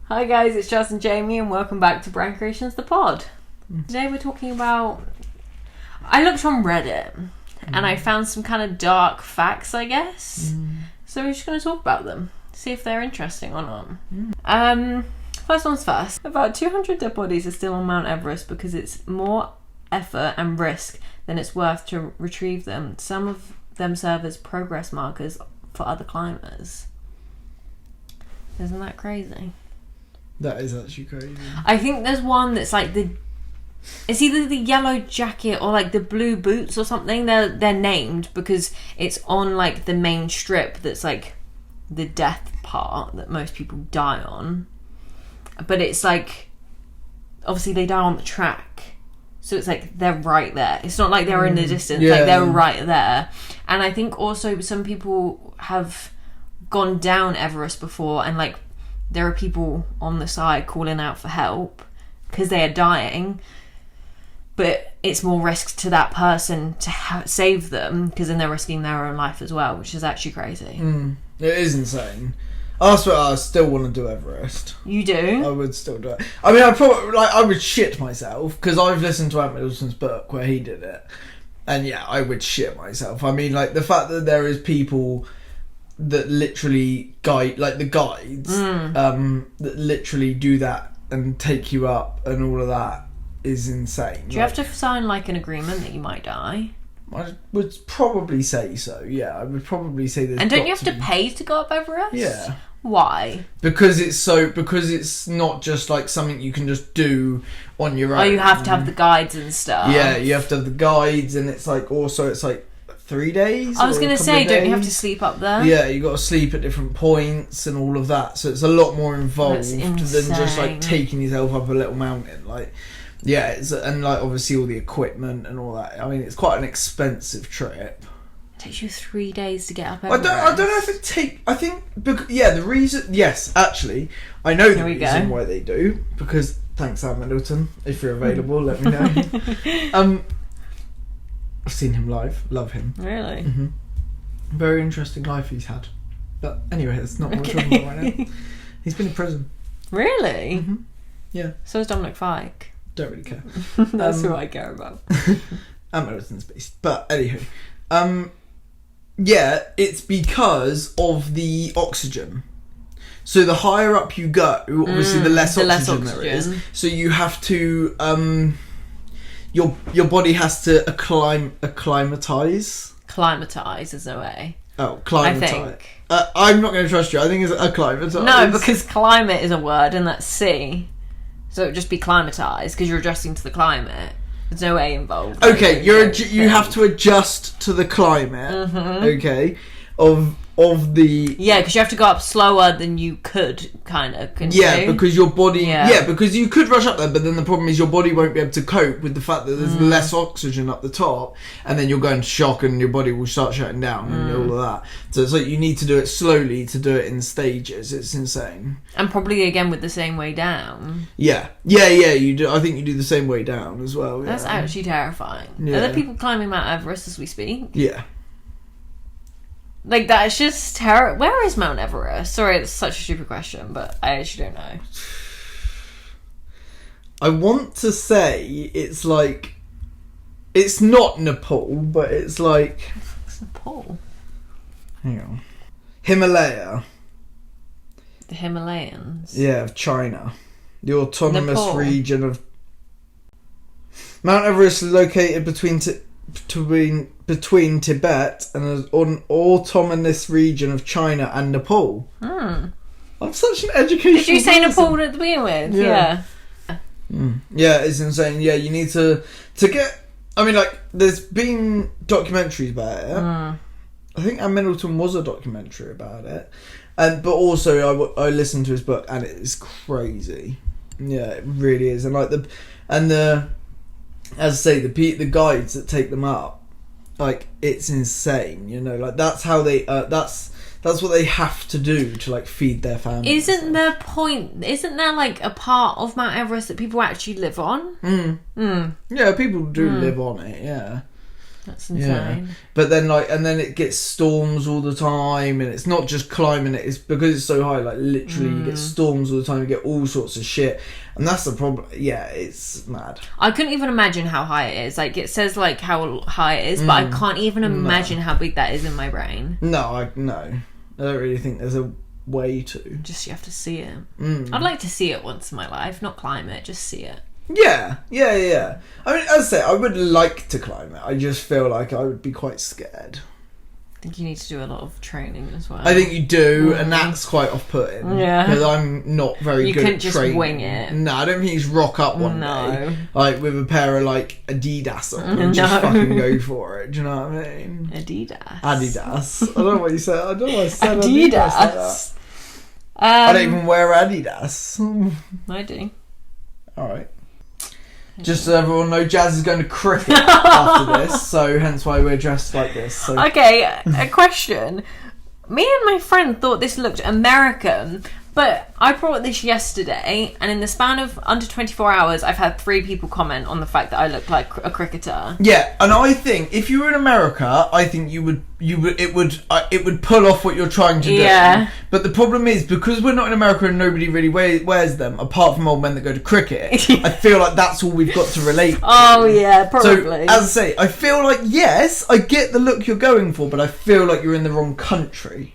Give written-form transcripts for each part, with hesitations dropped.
Hi guys, it's Jazz and Jamie and welcome back to Brand Creations, the pod. Today we're talking about... I looked on Reddit and I found some kind of dark facts, I guess. So we're just going to talk about them, see if they're interesting or not. First one's first. About 200 dead bodies are still on Mount Everest because it's more effort and risk than it's worth to retrieve them. Some of them serve as progress markers for other climbers. Isn't that crazy? That is actually crazy. I think there's one that's like it's either the yellow jacket or like the blue boots or something. They're named because it's on like the main strip that's like the death part that most people die on. But it's like obviously they die on the track. So it's like they're right there. It's not like they're in the distance, like they're right there. And I think also some people have gone down Everest before and like there are people on the side calling out for help because they are dying, but it's more risk to that person to save them because then they're risking their own life as well, which is actually crazy. It is insane. I swear I still want to do Everest. You do? I would still do it. I mean, I would shit myself because I've listened to Ant Middleton's book where he did it, and yeah, I would shit myself. I mean, like the fact that there is people that literally guide, like the guides, that literally do that and take you up and all of that is insane. Do you have to sign like an agreement that you might die? I would probably say so. Yeah, I would probably say there's. And don't you have to pay to go up Everest? Yeah. Why? Because it's not just like something you can just do on your own. Oh, you have to have the guides and stuff. Yeah, you have to have the guides, and it's like 3 days. I was going to say, don't you have to sleep up there? Yeah, you got to sleep at different points and all of that. So it's a lot more involved than just like taking yourself up a little mountain. Like, yeah, and like obviously all the equipment and all that. I mean, it's quite an expensive trip. It takes you 3 days to get up Everest. I don't know if it take. I think the reason. Yes, actually, I know the reason why they do because thanks, Sam Middleton. If you're available, let me know. I've seen him live. Love him. Really? Mm-hmm. Very interesting life he's had. But anyway, that's not what we're talking about right now. He's been in prison. Really? Mm-hmm. Yeah. So is Dominic Fike. Don't really care. That's who I care about. Ant Middleton's beast. But anywho. Yeah, it's because of the oxygen. So the higher up you go, obviously the less oxygen there is. So you have to... Your body has to acclimatise. Climatise is no way. Oh, climatise. I think. I'm not going to trust you. I think it's acclimatise. No, because climate is a word and that's C. So it would just be climatise because you're adjusting to the climate. There's no A involved. Okay, you have to adjust to the climate. Okay, of the because you have to go up slower than you could, kind of. Because your body. Yeah, because you could rush up there, but then the problem is your body won't be able to cope with the fact that there's less oxygen up the top, and then you'll go into shock, and your body will start shutting down, and all of that. So it's like you need to do it slowly to do it in stages. It's insane. And probably again with the same way down. Yeah. You do. I think you do the same way down as well. Yeah. That's actually terrifying. Yeah. Are there people climbing Mount Everest as we speak? Yeah. Like, that is just terrible. Where is Mount Everest? Sorry, it's such a stupid question, but I actually don't know. I want to say it's like... It's not Nepal, but it's like... It's Nepal. Hang on. Himalaya. The Himalayas? Yeah, of China. The autonomous Nepal. region of... Mount Everest is located between Tibet and an autonomous region of China and Nepal. I'm such an educational Did you say person. Nepal to begin with? Yeah. Yeah, it's insane. Yeah, you need to get... I mean, like, there's been documentaries about it. I think Ant Middleton was a documentary about it. But also, I listened to his book, and it is crazy. Yeah, it really is. And, like, as I say, the guides that take them up, like, it's insane, you know, like, that's how they, that's what they have to do to, like, feed their family. Isn't there, like, a part of Mount Everest that people actually live on? Yeah, people do live on it, yeah. That's insane. But then and then it gets storms all the time, and it's not just climbing it, it's because it's so high, like literally you get storms all the time, you get all sorts of shit, and that's the problem. Yeah, it's mad. I couldn't even imagine how high it is. Like, it says like how high it is, but I can't even imagine how big that is in my brain. No, I don't really think there's a way to. Just, you have to see it. I'd like to see it once in my life, not climb it, just see it. Yeah. I mean, as I say, I would like to climb it. I just feel like I would be quite scared. I think you need to do a lot of training as well. I think you do, and that's quite off-putting. Yeah. Because I'm not very good at training. You couldn't just wing it. No, I don't think you just rock up one day, like, with a pair of, like, Adidas on and just fucking go for it. Do you know what I mean? Adidas. I don't know what you said. I don't know why I said Adidas. Like that. I don't even wear Adidas. I do. Alright. Just so everyone knows, Jazz is going to cricket after this, so hence why we're dressed like this. So. Okay, a question. Me and my friend thought this looked American, but I brought this yesterday, and in the span of under 24 hours, I've had 3 people comment on the fact that I look like a cricketer. Yeah, and I think if you were in America, I think it would pull off what you're trying to do. Yeah. But the problem is, because we're not in America and nobody really wears them, apart from old men that go to cricket, I feel like that's all we've got to relate to. Oh yeah, probably. So, as I say, I feel like, yes, I get the look you're going for, but I feel like you're in the wrong country.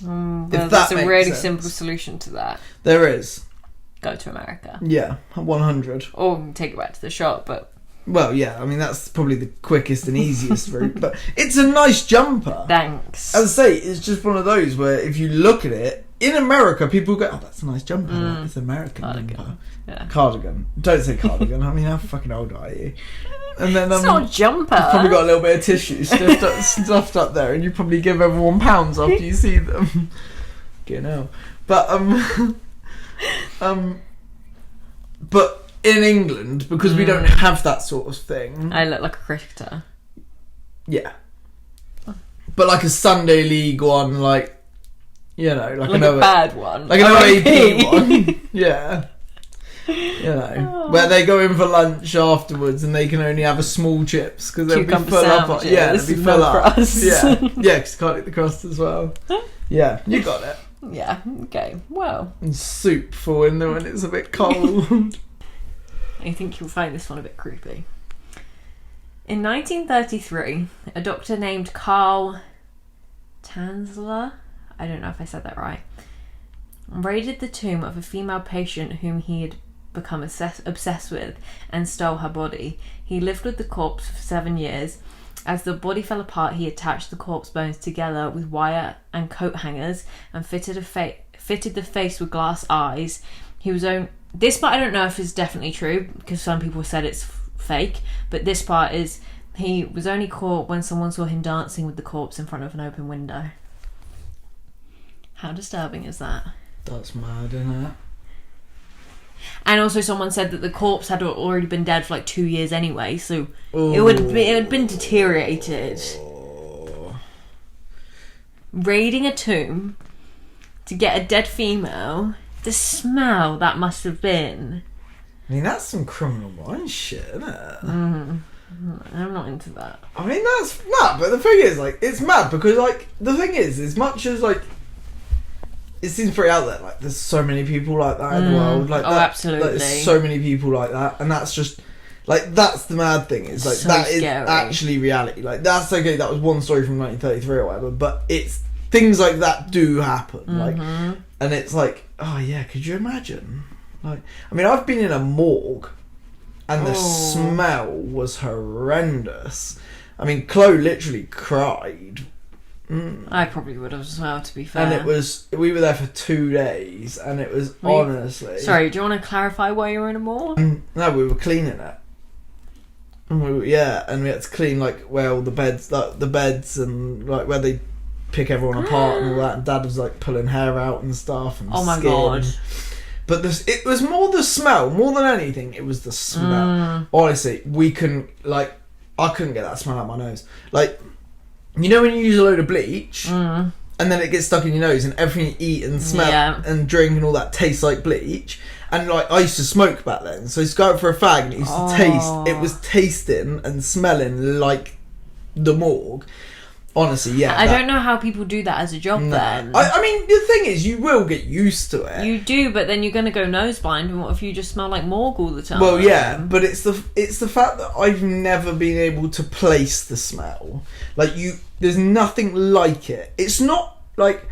Well, there's a really simple solution to that. There is. Go to America. Yeah, 100. Or take it back to the shop, but... Well, yeah, I mean, that's probably the quickest and easiest route, but it's a nice jumper. Thanks. As I say, it's just one of those where if you look at it, in America, people go, oh, that's a nice jumper. It's an American jumper. Yeah. Cardigan. Don't say cardigan. I mean, how fucking old are you? And then it's not a jumper. You've probably got a little bit of tissue stuffed up there, and you probably give everyone pounds after you see them. You know, but but in England, because we don't have that sort of thing, I look like a cricketer. Yeah, but like a Sunday League one, like, you know, like a bad one, like an OAP one, yeah. You know, where they go in for lunch afterwards and they can only have a small chips because they'll be full up. Yeah, they'll be full up. Yeah, because you can't eat the crust as well. Yeah, you got it. Yeah, okay, well. And soup for when it's a bit cold. I think you'll find this one a bit creepy. In 1933, a doctor named Carl Tanzler, I don't know if I said that right, raided the tomb of a female patient whom he had become obsessed with and stole her body. He lived with the corpse for 7 years. As the body fell apart, he attached the corpse bones together with wire and coat hangers and fitted the face with glass eyes. This part I don't know if is definitely true because some people said it's fake, but this part is he was only caught when someone saw him dancing with the corpse in front of an open window. How disturbing is that? That's mad, isn't it? And also someone said that the corpse had already been dead for like 2 years anyway, so it had been deteriorated. Raiding a tomb to get a dead female, the smell that must have been. I mean, that's some Criminal Minds shit, isn't it? I'm not into that. I mean, that's mad, but the thing is, like, it's mad because, like, the thing is, as much as, like, it seems pretty out there. Like, there's so many people like that in the world. Like, absolutely. Like, there's so many people like that, and that's just like that's the mad thing. Is like so that scary. Is actually reality. Like, that's okay. That was one story from 1933 or whatever, but it's things like that do happen. Like, and it's like, oh yeah, could you imagine? Like, I mean, I've been in a morgue, and the smell was horrendous. I mean, Chloe literally cried. I probably would have as well, to be fair. And we were there for 2 days, and it was honestly... Sorry, do you want to clarify why you were in a morgue? No, we were cleaning it. And we had to clean, like, where all the beds, and, like, where they pick everyone apart and all that, and Dad was, like, pulling hair out and stuff, and oh my skin. God. But it was more the smell, more than anything, it was the smell. Honestly, I couldn't get that smell out of my nose. Like... You know when you use a load of bleach and then it gets stuck in your nose and everything you eat and smell and drink and all that tastes like bleach? And like I used to smoke back then, so I used to go out for a fag and it used to taste. It was tasting and smelling like the morgue. Honestly, yeah. I don't know how people do that as a job then. I mean, the thing is, you will get used to it. You do, but then you're going to go nose blind, and what if you just smell like morgue all the time? Well, yeah, but it's the fact that I've never been able to place the smell. Like, there's nothing like it. It's not, like,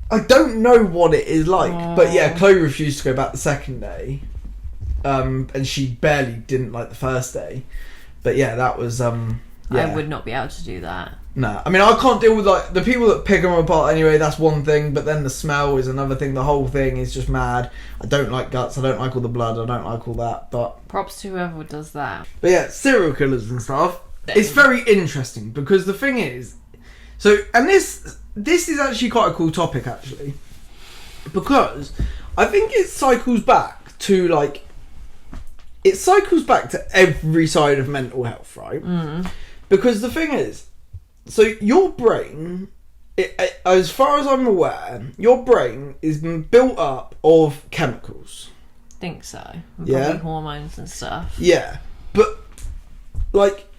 I don't know what it is like. But yeah, Chloe refused to go back the second day. And she barely didn't like the first day. But yeah, that was, yeah. I would not be able to do that. No, I mean, I can't deal with, like, the people that pick them apart anyway, that's one thing, but then the smell is another thing. The whole thing is just mad. I don't like guts, I don't like all the blood, I don't like all that, but... Props to whoever does that. But yeah, serial killers and stuff, it's very interesting, because the thing is... So, and this is actually quite a cool topic, actually, because I think it cycles back to, like... It cycles back to every side of mental health, right? Because the thing is, so your brain, as far as I'm aware, your brain is built up of chemicals. Think so. Yeah. Probably hormones and stuff. Yeah, but like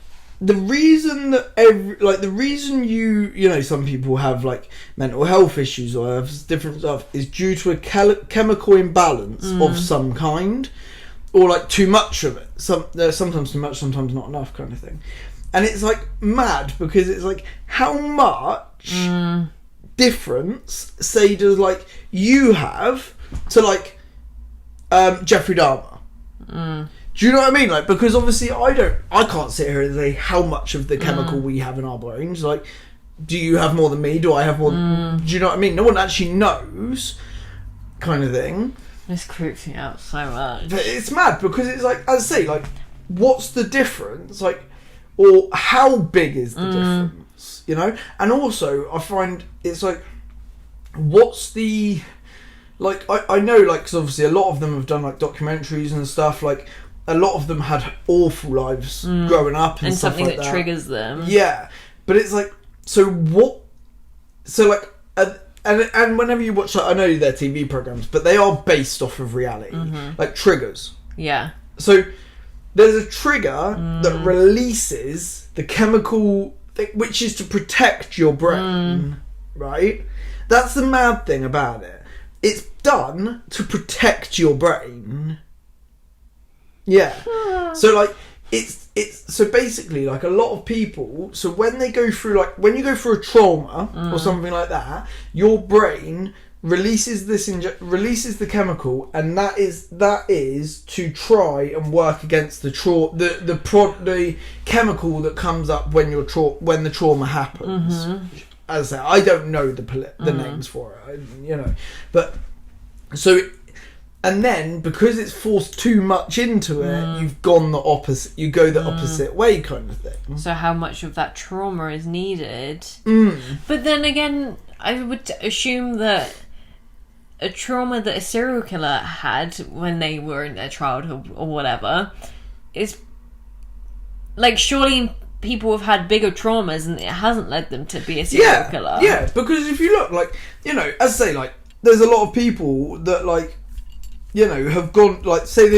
the reason that the reason you know, some people have like mental health issues or have different stuff is due to a chemical imbalance of some kind, or like too much of it. Sometimes too much, sometimes not enough, kind of thing. And it's like mad because it's like how much difference, say, does like you have to like Jeffrey Dahmer. Do you know what I mean? Like, because obviously I can't sit here and say how much of the chemical we have in our brains. Like, do you have more than me? Do I have more? Do you know what I mean? No one actually knows, kind of thing. This creeps me out so much. But it's mad because it's like, as I say, like, what's the difference? Like, or how big is the difference? You know? And also, I find it's like, what's the... Like, I know, like, because obviously a lot of them have done, like, documentaries and stuff. Like, a lot of them had awful lives growing up and stuff something like that. that triggers them. Yeah. But it's like, so what... So, like... And whenever you watch, like, I know they're TV programs, but they are based off of reality. Like, triggers. Yeah. So... There's a trigger that releases the chemical thing, which is to protect your brain, right? That's the mad thing about it. It's done to protect your brain. Yeah. So like it's so basically like a lot of people. So when they go through when you go through a trauma or something like that, your brain releases releases the chemical, and that is to try and work against the chemical that comes up when the trauma happens. As I say, I don't know the names for it, you know, but so. And then, because it's forced too much into it, you've gone the opposite. You go the opposite way, kind of thing. So, how much of that trauma is needed? But then again, I would assume that a trauma that a serial killer had when they were in their childhood or whatever is like, surely people have had bigger traumas and it hasn't led them to be a serial killer. Yeah, because if you look, like, you know, as I say, like, there's a lot of people that, like, you know, have gone, like, say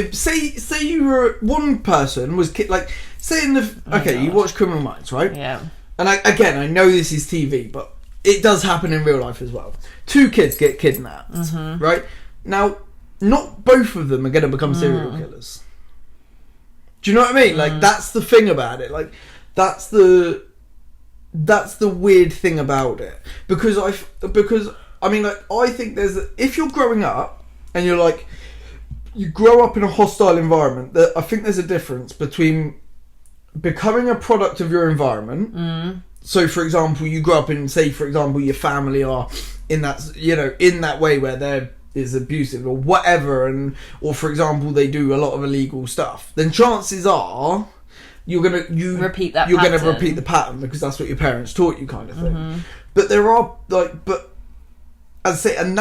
you were, one person was, like, say in the, you watch Criminal Minds, right? Yeah. And I know this is TV, but it does happen in real life as well. 2 kids get kidnapped, right? Now, not both of them are going to become serial killers. Do you know what I mean? Like, that's the thing about it. Like, that's the weird thing about it. Because I mean, like, I think if you're growing up and you're like, you grow up in a hostile environment, I think there's a difference between becoming a product of your environment. So, for example, you grow up in, say, for example, your family are in that, you know, in that way where they're is abusive or whatever, or for example, they do a lot of illegal stuff. Then chances are you're gonna repeat the pattern because that's what your parents taught you, kind of thing. But there are as I say, and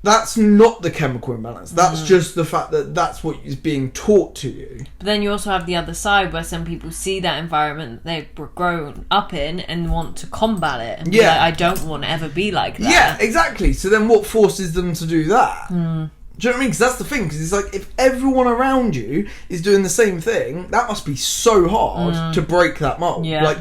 that's not the chemical imbalance. That's just the fact that that's what is being taught to you. But then you also have the other side where some people see that environment they've grown up in and want to combat it. And be like, I don't want to ever be like that. Yeah, exactly. So then what forces them to do that? Do you know what I mean? Because that's the thing. Because it's like, if everyone around you is doing the same thing, that must be so hard to break that mold. Yeah. Like,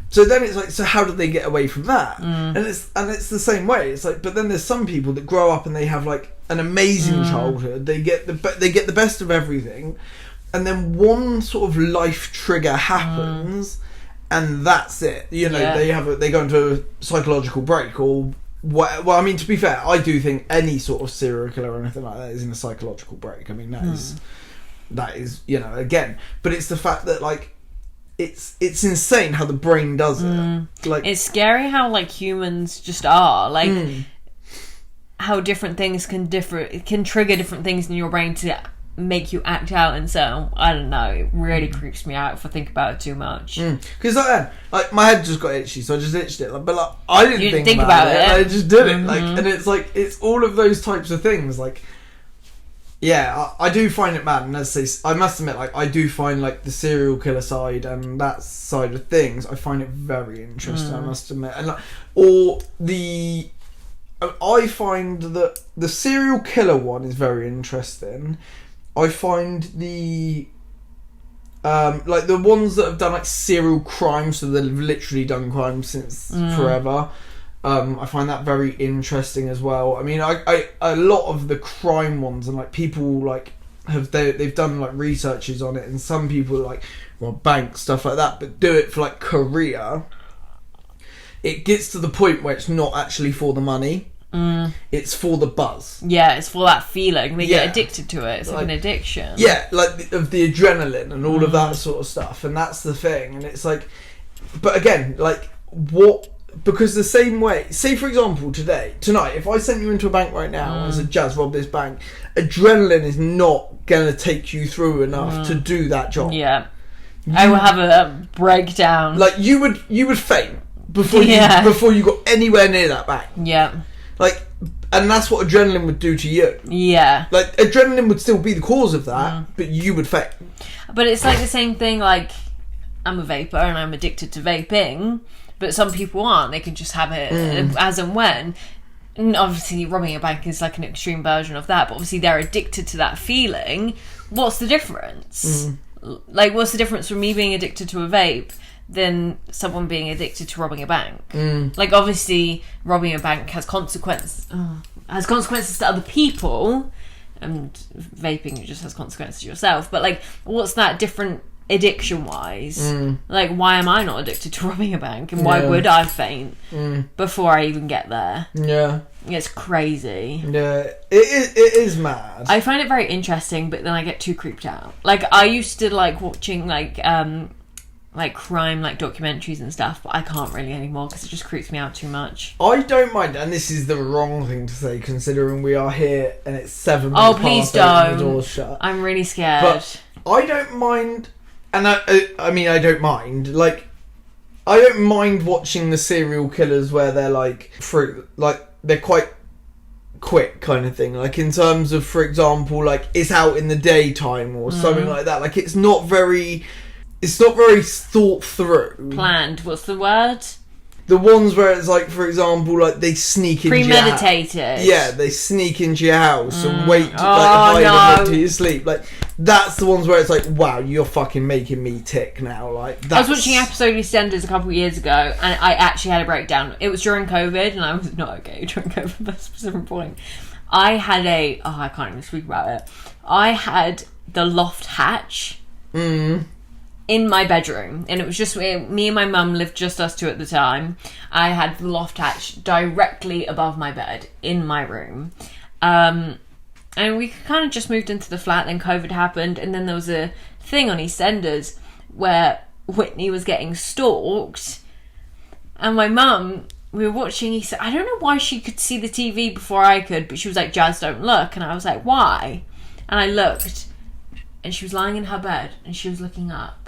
so then it's like, so how did they get away from that? And it's the same way. It's like, but then there's some people that grow up and they have like an amazing childhood. They get the best of everything, and then one sort of life trigger happens, and that's it. You know, they go into a psychological break or. Well, I mean, to be fair, I do think any sort of serial killer or anything like that is in a psychological break. I mean, that is, you know, again, but it's the fact that like it's insane how the brain does it. Like, it's scary how like humans just are like how different things can trigger different things in your brain to make you act out, and so I don't know, it really creeps me out if I think about it too much. Because like my head just got itchy, so I just itched it. Like, but like I didn't You didn't think think about it. about it. I just did it. Like, and it's like it's all of those types of things. Like, yeah, I do find it mad, and as I say, I must admit, like I do find like the serial killer side and that side of things, I find it very interesting. I must admit, and like, I find that the serial killer one is very interesting. I find the like the ones that have done like serial crimes, so they've literally done crimes since forever. I find that very interesting as well. I mean, I a lot of the crime ones, and like people like they've done like researches on it, and some people like bank stuff like that, but do it for like career. It gets to the point where it's not actually for the money. It's for the buzz. Yeah, it's for that feeling. They get addicted to it. It's like an addiction. Yeah, like of the adrenaline and all of that sort of stuff. And that's the thing. And it's like, but again, like what? Because the same way, say for example, tonight, if I sent you into a bank right now and said, Jazz, rob this bank, adrenaline is not going to take you through enough to do that job. Yeah. I will have a breakdown. Like you would faint before you got anywhere near that bank. Yeah. Like, and that's what adrenaline would do to you. Yeah. Like, adrenaline would still be the cause of that, but you would faint. But it's like the same thing, like, I'm a vapor and I'm addicted to vaping, but some people aren't. They can just have it as and when. And obviously, robbing a bank is like an extreme version of that, but obviously they're addicted to that feeling. What's the difference? Like, what's the difference from me being addicted to a vape than someone being addicted to robbing a bank? Like, obviously robbing a bank has consequences to other people, and vaping just has consequences to yourself. But like, what's that different addiction wise? Like, why am I not addicted to robbing a bank, and why would I faint before I even get there? It's crazy. It is mad. I find it very interesting, but then I get too creeped out. Like, I used to like watching like crime like documentaries and stuff, but I can't really anymore because it just creeps me out too much. I don't mind, and this is the wrong thing to say considering we are here and it's 7 minutes Oh, please past 8 and the don't. door's shut. I'm really scared. But I don't mind, and I mean I don't mind. Like, I don't mind watching the serial killers where they're like they're quite quick kind of thing. Like in terms of, for example, like it's out in the daytime or something like that. Like it's not very thought through. Planned. What's the word? The ones where it's like, for example, like they sneak into premeditated. your house. Yeah, they sneak into your house and wait to hide them till you sleep. Like that's the ones where it's like, wow, you're fucking making me tick now. Like that's... I was watching an episode of EastEnders a couple of years ago, and I actually had a breakdown. It was during COVID, and I was not okay during COVID. That's a specific point. I had I can't even speak about it. I had the loft hatch. In my bedroom, and it was just me and my mum lived just us two at the time. I had the loft hatch directly above my bed in my room, and we kind of just moved into the flat. Then COVID happened, and then there was a thing on EastEnders where Whitney was getting stalked, and my mum, we were watching. He said, I don't know why she could see the TV before I could, but she was like, Jazz, don't look. And I was like, why? And I looked, and she was lying in her bed, and she was looking up.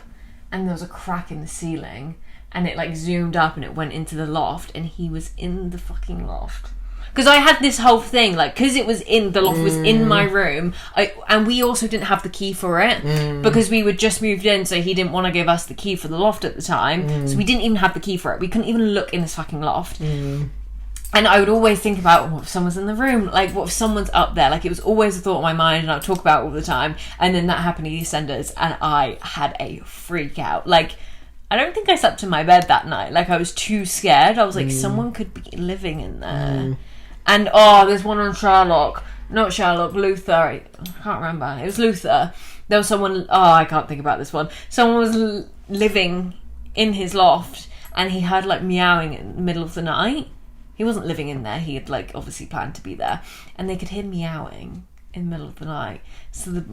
And there was a crack in the ceiling, and it like zoomed up and it went into the loft, and he was in the fucking loft. Because I had this whole thing, like, because it was in, the loft was in my room, and we also didn't have the key for it, because we were just moved in, so he didn't want to give us the key for the loft at the time, so we didn't even have the key for it. We couldn't even look in this fucking loft. And I would always think about, what if someone's in the room? Like, what if someone's up there? Like, it was always a thought in my mind, and I would talk about it all the time. And then that happened to EastEnders, and I had a freak out. Like, I don't think I slept in my bed that night. Like, I was too scared. I was like, someone could be living in there. And, there's one on Sherlock. Not Sherlock, Luther. I can't remember. It was Luther. There was someone... I can't think about this one. Someone was living in his loft, and he heard, like, meowing in the middle of the night. He wasn't living in there. He had, like, obviously planned to be there. And they could hear meowing in the middle of the night. So the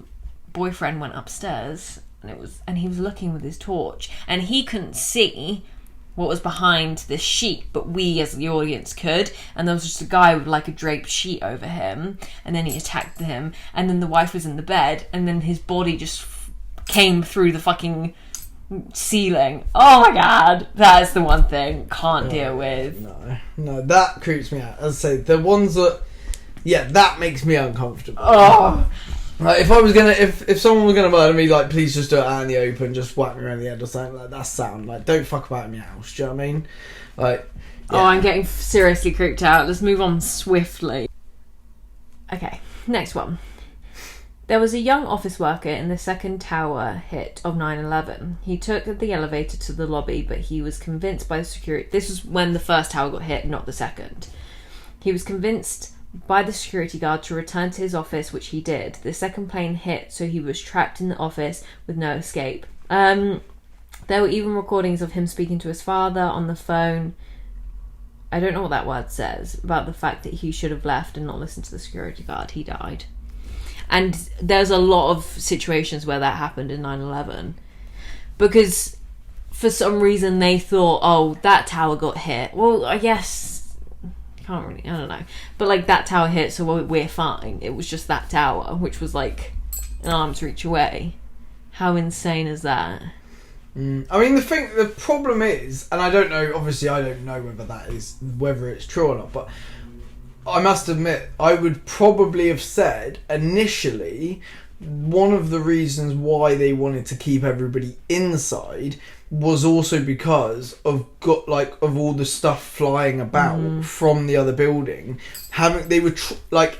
boyfriend went upstairs, and he was looking with his torch. And he couldn't see what was behind this sheet, but we, as the audience, could. And there was just a guy with, like, a draped sheet over him. And then he attacked him. And then the wife was in the bed. And then his body just came through the fucking... ceiling. Oh my god, that is the one thing can't deal with. No, that creeps me out. As I say, the ones that, that makes me uncomfortable. Like, if someone was gonna murder me, like, please just do it out in the open, just whack me around the head or something. Like, that's sound. Like, don't fuck about in your house. Do you know what I mean? Like, I'm getting seriously creeped out. Let's move on swiftly. Okay, next one. There was a young office worker in the second tower hit of 9/11. He took the elevator to the lobby, but he was convinced by the security... This was when the first tower got hit, not the second. He was convinced by the security guard to return to his office, which he did. The second plane hit, so he was trapped in the office with no escape. There were even recordings of him speaking to his father on the phone. I don't know what that word says, about the fact that he should have left and not listened to the security guard. He died. And there's a lot of situations where that happened in 9/11. Because for some reason they thought, that tower got hit. Well, I guess... I don't know. But, like, that tower hit, so we're fine. It was just that tower, which was, like, an arm's reach away. How insane is that? I mean, the problem is, and I don't know, obviously I don't know whether it's true or not, but... I must admit, I would probably have said initially one of the reasons why they wanted to keep everybody inside was also because of all the stuff flying about from the other building. I would like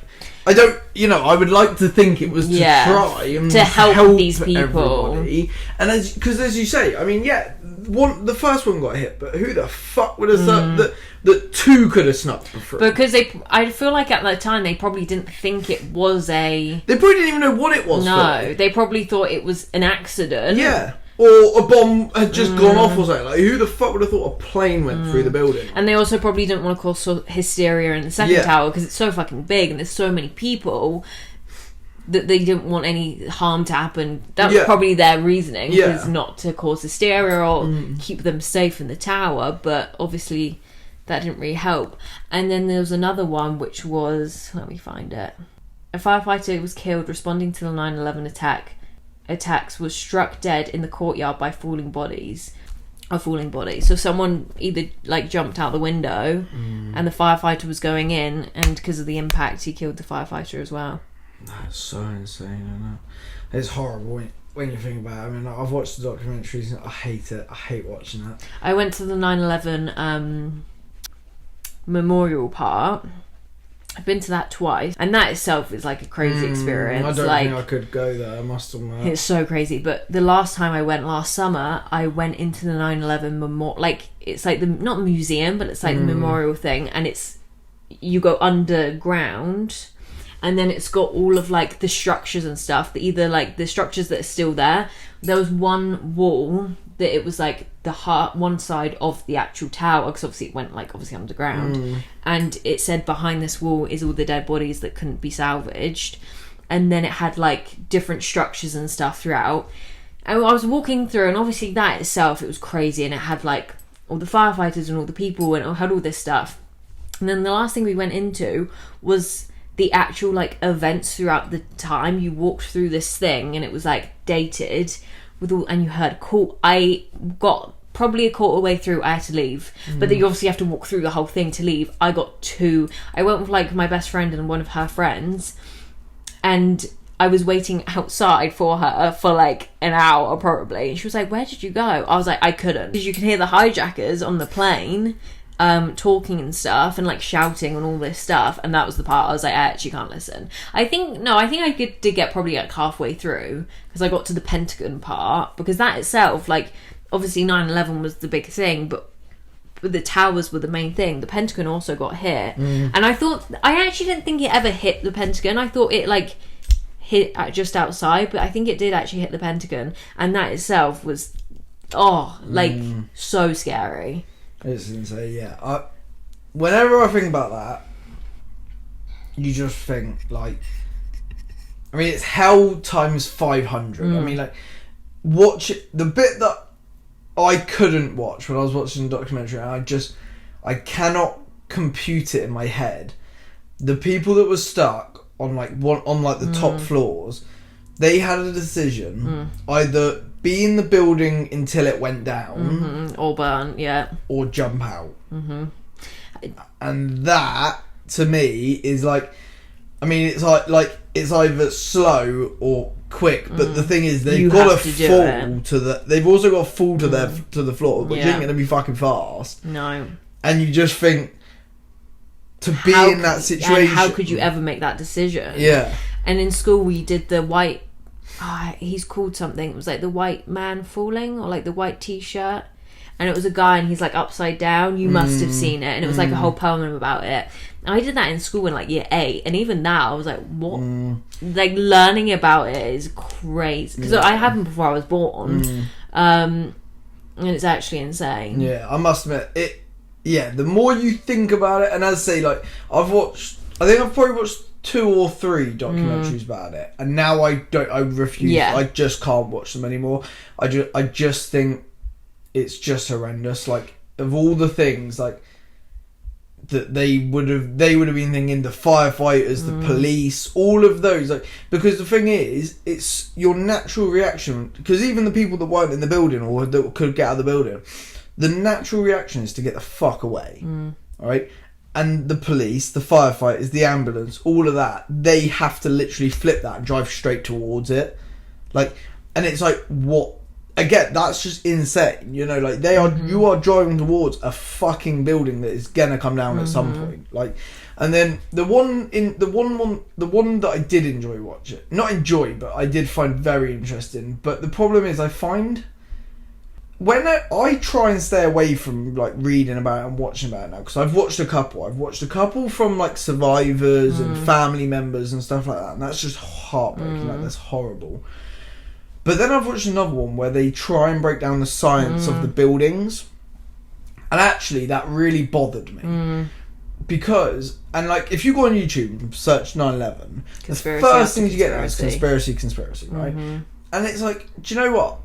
to think it was to try and to help these people. Everybody. And as you say, I mean, the first one got hit, but who the fuck would have thought that two could have snuck through? Because I feel like at that time they probably didn't think it was They probably didn't even know what it was. No, they probably thought it was an accident. Yeah. Or a bomb had just gone off or something. Like, who the fuck would have thought a plane went through the building? And they also probably didn't want to cause hysteria in the second tower because it's so fucking big and there's so many people that they didn't want any harm to happen. That was probably their reasoning, was not to cause hysteria or keep them safe in the tower. But obviously that didn't really help. And then there was another one which was... Let me find it. A firefighter was killed responding to the 9/11 attacks, was struck dead in the courtyard by falling bodies. So someone either jumped out the window and the firefighter was going in, and because of the impact he killed the firefighter as well. That's so insane, I know. It's horrible when you think about it. I mean, I've watched the documentaries and I hate it. I hate watching that. I went to the 9/11 memorial part. I've been to that twice, and that itself is like a crazy experience. I don't think I could go there, I must admit. It's so crazy. But the last time I went, last summer, I went into the 9/11 memorial. Like, it's like not museum, but it's like the memorial thing, and you go underground, and then it's got all of like the structures and stuff. Either like the structures that are still there. There was one wall that it was like the one side of the actual tower, because obviously it went obviously underground, and it said behind this wall is all the dead bodies that couldn't be salvaged, and then it had like different structures and stuff throughout. And I was walking through, and obviously that itself, it was crazy, and it had like all the firefighters and all the people, and it had all this stuff. And then the last thing we went into was the actual like events throughout the time. You walked through this thing, and it was like dated with all, and you heard call. I got probably a quarter way through, I had to leave, but then you obviously have to walk through the whole thing to leave. I went with like my best friend and one of her friends, and I was waiting outside for her for like an hour probably, and she was like, "Where did you go?" I was like, "I couldn't," because you can hear the hijackers on the plane talking and stuff and like shouting and all this stuff, and that was the part I was like, I actually can't listen. I think I did get probably like halfway through because I got to the Pentagon part, because that itself, like, obviously 9/11 was the big thing, but the towers were the main thing. The Pentagon also got hit, and I actually didn't think it ever hit the Pentagon. I thought it like hit just outside, but I think it did actually hit the Pentagon, and that itself was so scary. It's insane. Yeah, whenever I think about that, you just think like, I mean, it's hell times 500. I mean, like, watch it, the bit that I couldn't watch when I was watching the documentary, and I cannot compute it in my head. The people that were stuck on the top floors, they had a decision: either be in the building until it went down, or burn, or jump out. And that, to me, is like, I mean, it's like it's either slow or quick, but the thing is, they've got to fall to the. They've also got to fall to the floor, which ain't gonna be fucking fast. No. And you just think, to be in that situation, how could you ever make that decision? Yeah. And in school, we did the white. He's called something. It was like the white man falling, or like the white t-shirt. And it was a guy, and he's like upside down. You must have seen it, and it was like a whole poem about it. And I did that in school in like year 8, and even now I was like, what? Like, learning about it is crazy, because I happened before I was born, and it's actually insane. Yeah, I must admit it. Yeah, the more you think about it, and as I say, like, I think I've probably watched 2 or 3 documentaries about it, and now I refuse. I just can't watch them anymore. I just think it's just horrendous. Like, of all the things, like, that they would have been thinking, the firefighters, the police, all of those, like, because the thing is, it's your natural reaction, because even the people that weren't in the building or that could get out of the building, the natural reaction is to get the fuck away, right? And the police, the firefighters, the ambulance, all of that, they have to literally flip that and drive straight towards it, like, and it's like, what? Again, that's just insane, you know, like, you are driving towards a fucking building that is gonna come down at some point, like. And then the one that I did enjoy watching, not enjoy, but I did find very interesting, but the problem is, I find when I try and stay away from like reading about it and watching about it now, because I've watched a couple from like survivors and family members and stuff like that, and that's just heartbreaking, like, that's horrible. But then I've watched another one where they try and break down the science of the buildings. And actually, that really bothered me. Because, and like, if you go on YouTube and search 9/11, the first things you get is conspiracy, right? And it's like, do you know what?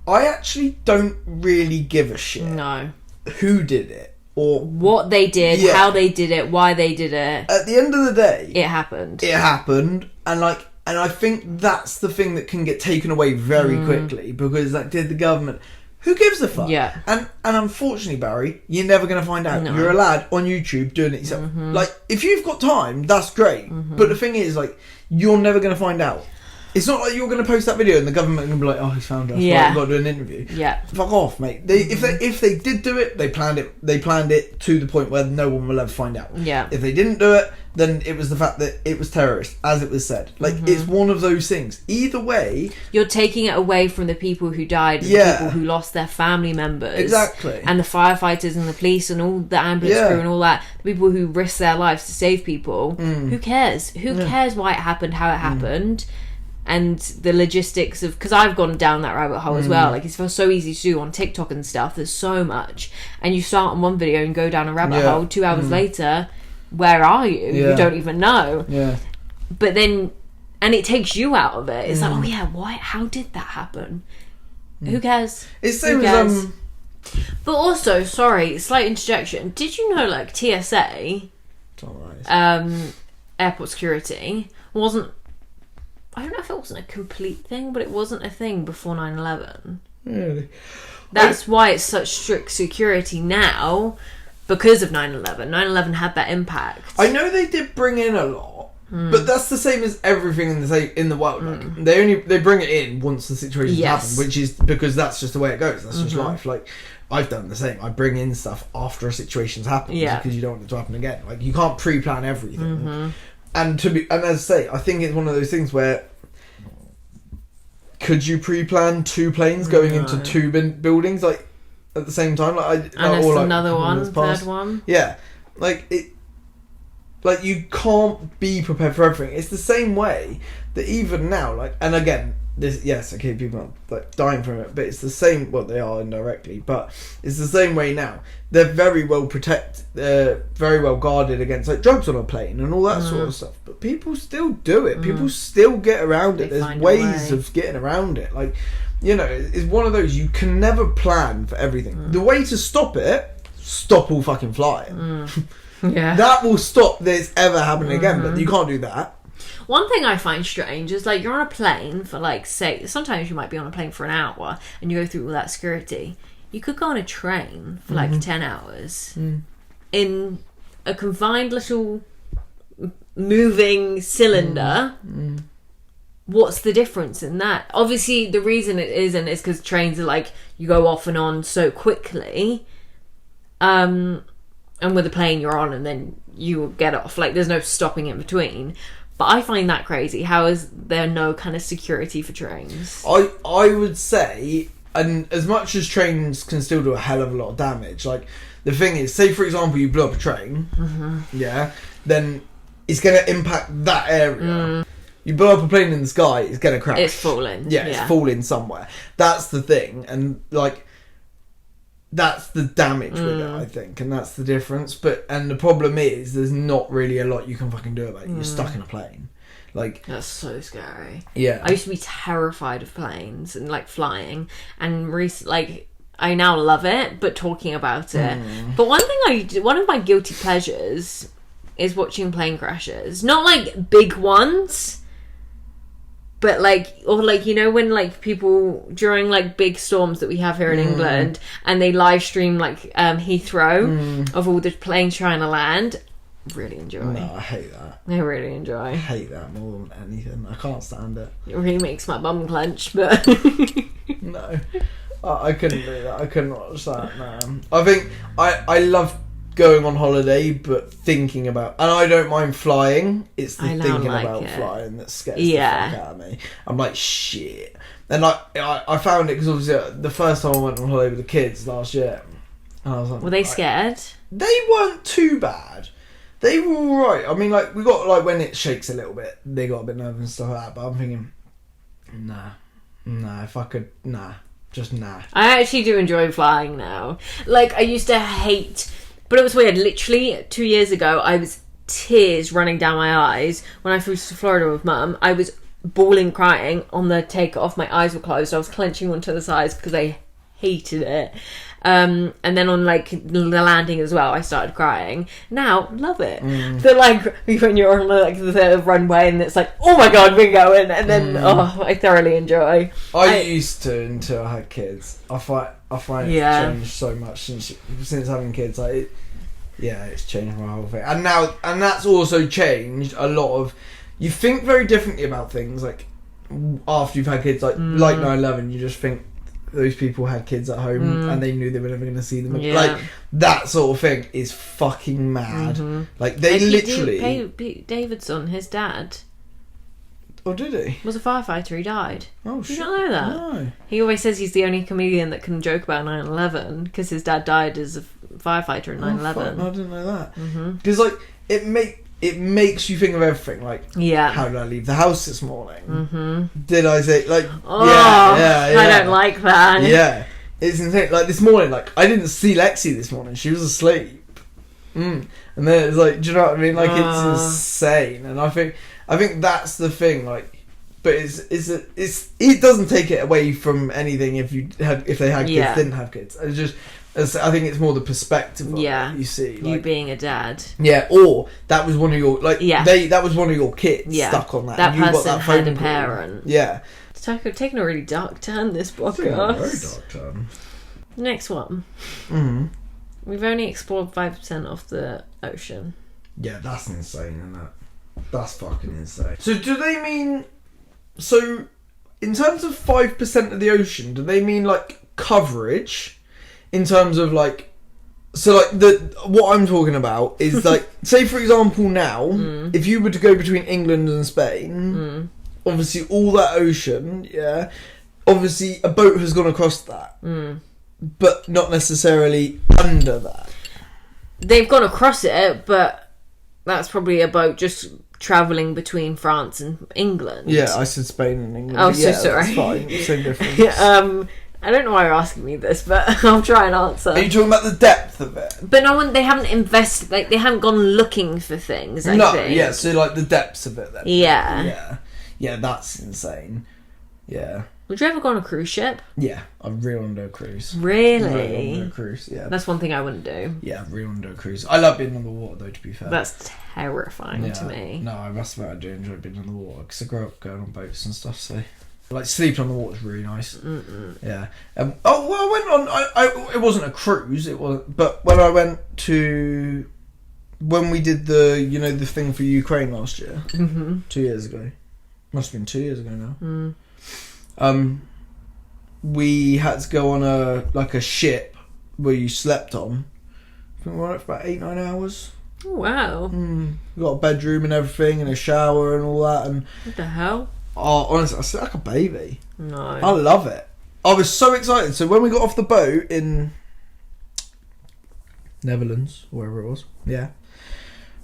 I actually don't really give a shit. No. Who did it? Or what they did, how they did it, why they did it. At the end of the day, it happened. And like, and I think that's the thing that can get taken away very quickly, because, like, did the government? Who gives a fuck? Yeah. And unfortunately, Barry, you're never going to find out. No. You're a lad on YouTube doing it yourself. Like, if you've got time, that's great. But the thing is, like, you're never going to find out. It's not like you're going to post that video and the government are going to be like, oh, he's found us. Yeah. We've got to do an interview. Yeah. Fuck off, mate. If they did do it, they planned it to the point where no one will ever find out. Yeah. If they didn't do it, then it was the fact that it was terrorist, as it was said. Like, it's one of those things. Either way, you're taking it away from the people who died, and the people who lost their family members. Exactly. And the firefighters and the police and all the ambulance crew and all that. The people who risked their lives to save people. Who cares? Who cares why it happened, how it happened? And the logistics of, because I've gone down that rabbit hole as well. Like, it's so easy to do on TikTok and stuff. There's so much, and you start on one video and go down a rabbit hole. 2 hours later, where are you? You don't even know. Yeah. But then, and it takes you out of it. It's like, oh yeah, why? How did that happen? Who cares? It's the same as But also, sorry, slight interjection. Did you know, like, TSA, airport security wasn't. I don't know if it wasn't a complete thing, but it wasn't a thing before 9/11. Really? That's why it's such strict security now, because of 9/11. 9/11 had that impact. I know they did bring in a lot, but that's the same as everything in the world. Like, they bring it in once the situation's happened, which is because that's just the way it goes. That's just life. Like, I've done the same. I bring in stuff after a situation's happened because you don't want it to happen again. Like, you can't pre-plan everything. And as I say, I think it's one of those things where, could you pre-plan 2 planes going into 2 buildings like at the same time? Like, another one, third one. Yeah, like it. Like, you can't be prepared for everything. It's the same way that even now, like, and again, people are like dying from it, but it's the same. Well, they are indirectly, but it's the same way now. They're very well very well guarded against like drugs on a plane and all that sort of stuff. But people still do it. People still get around it. There's ways of getting around it. Like, you know, it's one of those, you can never plan for everything. The way to stop it, stop all fucking flying. Yeah. That will stop this ever happening again, but you can't do that. One thing I find strange is, like, you're on a plane for, like, say, sometimes you might be on a plane for an hour and you go through all that security. You could go on a train for, like, 10 hours in a confined little moving cylinder. What's the difference in that? Obviously, the reason it isn't is because trains are, like, you go off and on so quickly. And with a plane you're on and then you get off. Like, there's no stopping in between. But I find that crazy. How is there no kind of security for trains? I would say, and as much as trains can still do a hell of a lot of damage, like, the thing is, say for example you blow up a train, then it's going to impact that area. You blow up a plane in the sky, it's going to crash. It's falling. Yeah, it's falling somewhere. That's the thing. And, like, that's the damage with it, I think, and that's the difference. And the problem is, there's not really a lot you can fucking do about it. You're stuck in a plane. Like, that's so scary. Yeah, I used to be terrified of planes and, like, flying, and like, I now love it, but talking about it. But one of my guilty pleasures is watching plane crashes. Not like big ones, but like, or like, you know, when like people during like big storms that we have here in England, and they live stream like Heathrow of all the planes trying to land. Really enjoy. No, I hate that. I really enjoy. I hate that more than anything. I can't stand it. It really makes my bum clench, but no, I couldn't do that. I couldn't watch that. No, I think I love going on holiday, but thinking about, and I don't mind flying. It's the thinking about flying that scares the fuck out of me. I'm like, shit. And I found it because obviously the first time I went on holiday with the kids last year, and I was like, were they scared? They weren't too bad. They were alright. I mean, like, we got, like, when it shakes a little bit, they got a bit nervous and stuff like that, but I'm thinking, if I could, just nah. I actually do enjoy flying now. Like, I used to hate, but it was weird. Literally 2 years ago, I was tears running down my eyes when I flew to Florida with Mum. I was bawling, crying on the takeoff. My eyes were closed. I was clenching onto the sides because I hated it. And then on like the landing as well, I started crying. Now, love it. But like when you're on like the runway and it's like, oh my god, we're going, and then I thoroughly enjoy. I used to until I had kids. I find it's changed so much since having kids. Like, it's changed my whole thing. And that's also changed a lot of. You think very differently about things like after you've had kids. Like 9/11, you just think. Those people had kids at home and they knew they were never going to see them. Like, that sort of thing is fucking mad. Like, they literally... Pete Davidson, his dad... Oh, did he? Was a firefighter. He died. Oh, shit. Did you not know that? No. He always says he's the only comedian that can joke about 9/11 because his dad died as a firefighter in 9/11. I didn't know that. Because, like, it makes you think of everything. Like, how did I leave the house this morning? Did I say, like, I don't like that. Yeah, it's insane. Like, this morning, like, I didn't see Lexi this morning. She was asleep. And then it's like, do you know what I mean? Like, it's insane. And I think that's the thing. Like, but it doesn't take it away from anything if they had kids, didn't have kids. It's just. I think it's more the perspective of it, you see. Like, you being a dad. Yeah, or that was one of your... Like, that was one of your kids stuck on that. That and you person got that had phone a parent. Yeah. It's taken a really dark turn, this podcast. Very dark turn. Next one. We've only explored 5% of the ocean. Yeah, that's insane, isn't it? That's fucking insane. So do they mean... So, in terms of 5% of the ocean, do they mean, like, coverage... in terms of like, so like what I'm talking about is like, say for example now, if you were to go between England and Spain, obviously all that ocean, yeah, obviously a boat has gone across that, but not necessarily under that. They've gone across it, but that's probably a boat just travelling between France and England. Yeah, I said Spain and England. Oh, but yeah, so sorry. That's fine. Same difference. I don't know why you're asking me this, but I'll try and answer. Are you talking about the depth of it? But they haven't invested, like, they haven't gone looking for things, I think. Yeah, so like the depths of it then. Yeah. Yeah, that's insane. Yeah. Would you ever go on a cruise ship? Yeah, I'd really want to do a cruise. Really? Really want to do a cruise, yeah. That's one thing I wouldn't do. Yeah, really want to do a cruise. I love being on the water though, to be fair. That's terrifying to me. No, I must admit I do enjoy being on the water, because I grew up going on boats and stuff, so... Like, sleeping on the water is really nice. Yeah. I went on... it wasn't a cruise, it wasn't... But when I went to... When we did the thing for Ukraine last year, 2 years ago. Must have been 2 years ago now. We had to go on a ship where you slept on. I think we were on it for about 8-9 hours. Oh, wow. We got a bedroom and everything, and a shower and all that. And what the hell? oh, honestly, I slept like a baby. No. I love it. I was so excited. So when we got off the boat in Netherlands, wherever it was, yeah,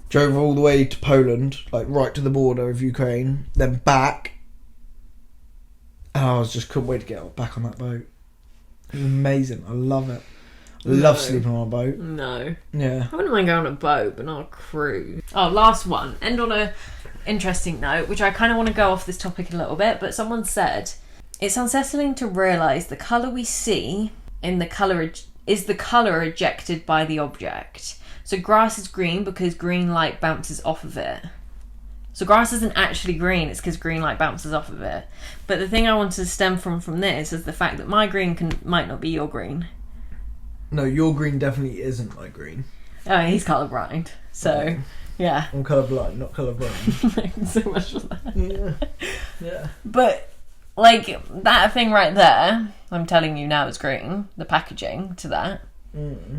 drove all the way to Poland, like right to the border of Ukraine, then back. And I couldn't wait to get back on that boat. It was amazing. I love it. I love sleeping on a boat. No. Yeah. I wouldn't mind going on a boat, but not a cruise. Oh, last one. End on a interesting note, which I kind of want to go off this topic a little bit, but someone said, it's unsettling to realise the colour we see in the colour is the colour ejected by the object. So grass is green because green light bounces off of it. So grass isn't actually green, it's because green light bounces off of it. But the thing I wanted to stem from this is the fact that my green might not be your green. No, your green definitely isn't my green. Oh, he's colourblind. So, yeah. I'm colourblind, not colourblind. Thanks so much for that. Yeah. But, like, that thing right there, I'm telling you now it's green. The packaging to that.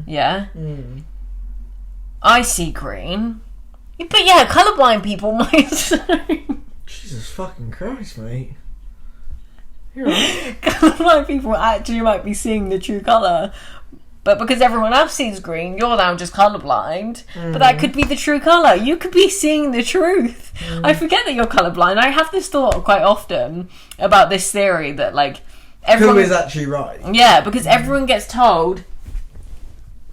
Yeah? I see green. But yeah, colourblind people might say. Jesus fucking Christ, mate. You're right. Colourblind people actually might be seeing the true colour. But because everyone else sees green, you're now just colourblind. But that could be the true colour. You could be seeing the truth. I forget that you're colourblind. I have this thought quite often about this theory that, like, everyone... Who is actually right? Yeah, because everyone gets told,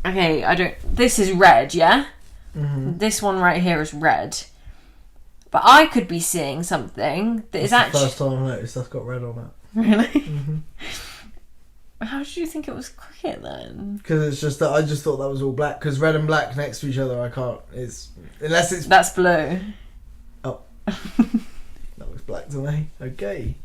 okay, this is red, yeah? This one right here is red. But I could be seeing something that is actually... the first time I noticed that's got red on it. Really? How did you think it was cricket then? Because it's just that I just thought that was all black. Because red and black next to each other, I can't... Unless it's... That's blue. Oh. That looks black to me. Okay.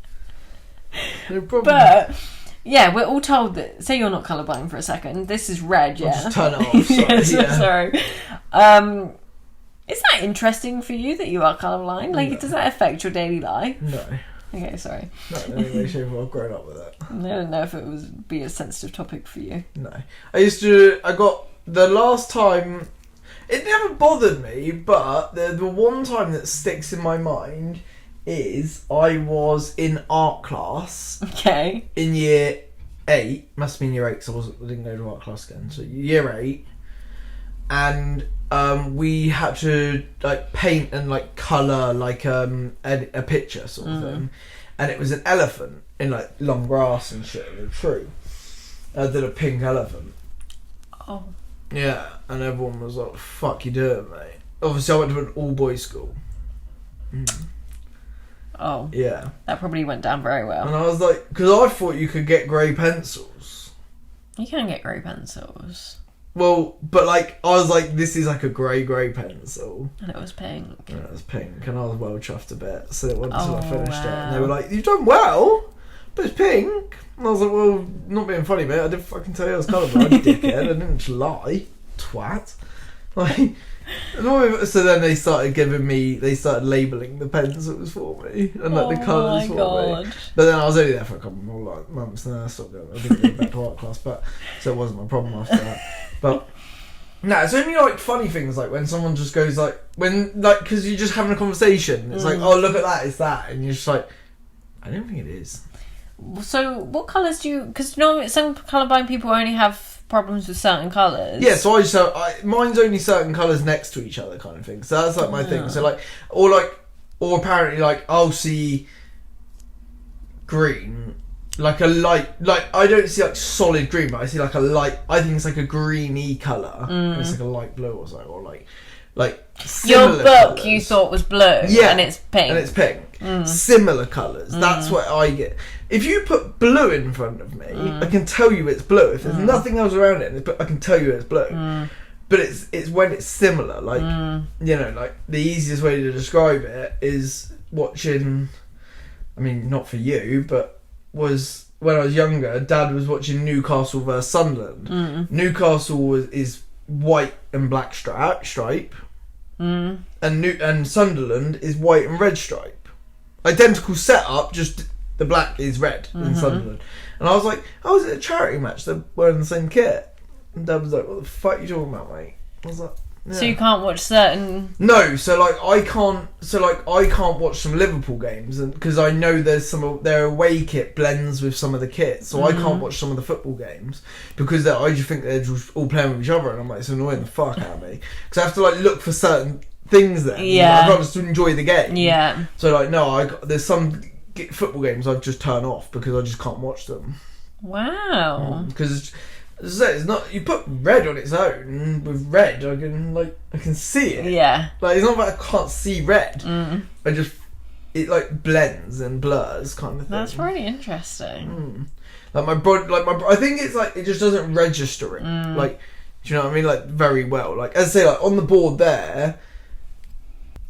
No problem. But... yeah, we're all told that... Say you're not colourblind for a second. This is red, yeah? I'll just turn it off, sorry. Yes, yeah. Sorry. Is that interesting for you that you are colourblind? Like, No. does that affect your daily life? No. Okay, sorry. Not in any way, shape, or form. I've grown up with it. I don't know if it would be a sensitive topic for you. No. I got... The last time... It never bothered me, but the one time that sticks in my mind is I was in art class Okay. in year 8. Must have been year 8 because I didn't go to art class again. So year 8. And we had to like paint and like colour like a picture sort of thing. And it was an elephant in like long grass and shit in a tree. I did a pink elephant. Oh. Yeah, and everyone was like, fuck you doing, mate? Obviously I went to an all-boys school. Oh. Yeah. That probably went down very well. And I was like, because I thought you could get grey pencils. You can get grey pencils. Well, but like, I was like, this is like a grey pencil. And it was pink. And it was pink, and I was well chuffed a bit. So it wasn't until I finished it. Wow. And they were like, you've done well, but it's pink. And I was like, well, not being funny, mate. I didn't fucking tell you I was colourblind, dickhead. I didn't lie, twat. Like, so then they started labelling the pencils for me and like the colours for me. But then I was only there for a couple more like months, and then I stopped going. I didn't go back to art class, so it wasn't my problem after that. But no, it's only like funny things like when someone just goes like because you're just having a conversation. It's like, oh, look at that, it's that, and you're just like, I don't think it is. So what colours do you? Because normally some colourblind people only have problems with certain colours. Yeah, so mine's only certain colours next to each other kind of thing. So that's like my thing. So like or apparently like I'll see green, like a light, like I don't see like solid green, but I see like a light. I think it's like a greeny colour. And it's like a light blue or something, or like your book colours. You thought was blue, yeah, and it's pink. Similar colours. That's what I get. If you put blue in front of me, I can tell you it's blue. If there's nothing else around it, I can tell you it's blue. But it's when it's similar. Like you know, like the easiest way to describe it is watching. I mean, not for you, but was when I was younger. Dad was watching Newcastle versus Sunderland. Newcastle is white and black stripe, and Sunderland is white and red stripe. Identical setup, just the black is red in Sunderland. And I was like, I was at a charity match, they're wearing the same kit. And Dad was like, what the fuck are you talking about, mate? I was like, yeah. So you can't watch certain... No, so I can't watch some Liverpool games because I know their away kit blends with some of the kit, so I can't watch some of the football games because I just think they're just all playing with each other, and I'm like, it's annoying the fuck out of me because I have to like look for certain things then. Yeah, I'd rather just enjoy the game. Yeah. So like, no, there's some football games I've just turned off because I just can't watch them. Wow. Because it's not, you put red on its own. With red, I can see it. Yeah. Like it's not that I can't see red. It like blends and blurs kind of thing. That's really interesting. Like I think it's like it just doesn't register it. Like, do you know what I mean? Like very well. Like as I say, like on the board there,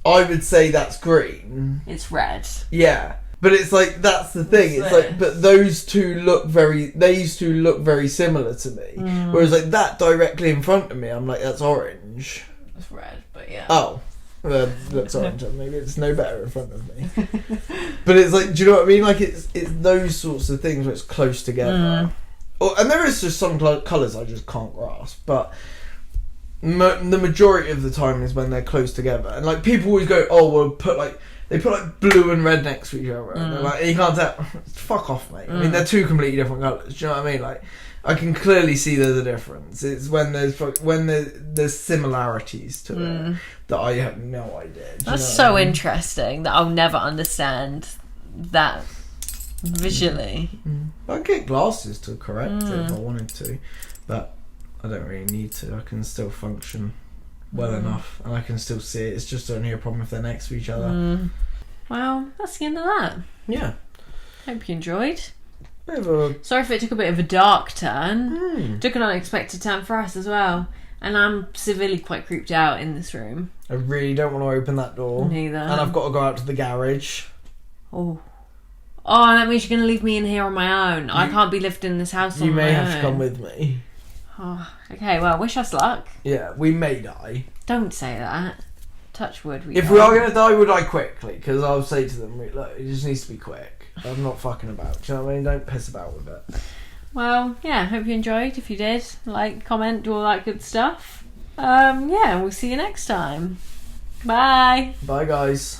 I would say that's green. It's red. Yeah. But it's like that's the thing. It's like, but those two look very similar to me. Whereas like that directly in front of me, I'm like, that's orange. It's red, but yeah. Oh, looks orange. Maybe it's no better in front of me. But it's like, do you know what I mean? Like it's those sorts of things where it's close together. And there is just some colours I just can't grasp, but the majority of the time is when they're close together. And like people always go, oh, well, they put like blue and red next to each other, and they're like, you can't tell. Fuck off, mate. I mean, they're two completely different colours. Do you know what I mean? Like, I can clearly see there's a difference. It's when there's similarities to it that I have no idea. That's so interesting that I'll never understand that visually. I can get glasses to correct it if I wanted to, but I don't really need to. I can still function well enough, and I can still see it. It's just only a problem if they're next to each other. Well, that's the end of that. Yeah. Hope you enjoyed. Sorry if it took a bit of a dark turn. Took an unexpected turn for us as well. And I'm severely quite creeped out in this room. I really don't want to open that door. Neither. And I've got to go out to the garage. Oh, that means you're going to leave me in here on my own. I can't be lived in this house on my own. You may have to come with me. Oh, okay, well, wish us luck. Yeah, we may die. Don't say that. Touch wood. If we are going to die, we'll die quickly. Because I'll say to them, look, it just needs to be quick. I'm not fucking about. Do you know what I mean? Don't piss about with it. Well, yeah, hope you enjoyed. If you did, like, comment, do all that good stuff. Yeah, we'll see you next time. Bye. Bye, guys.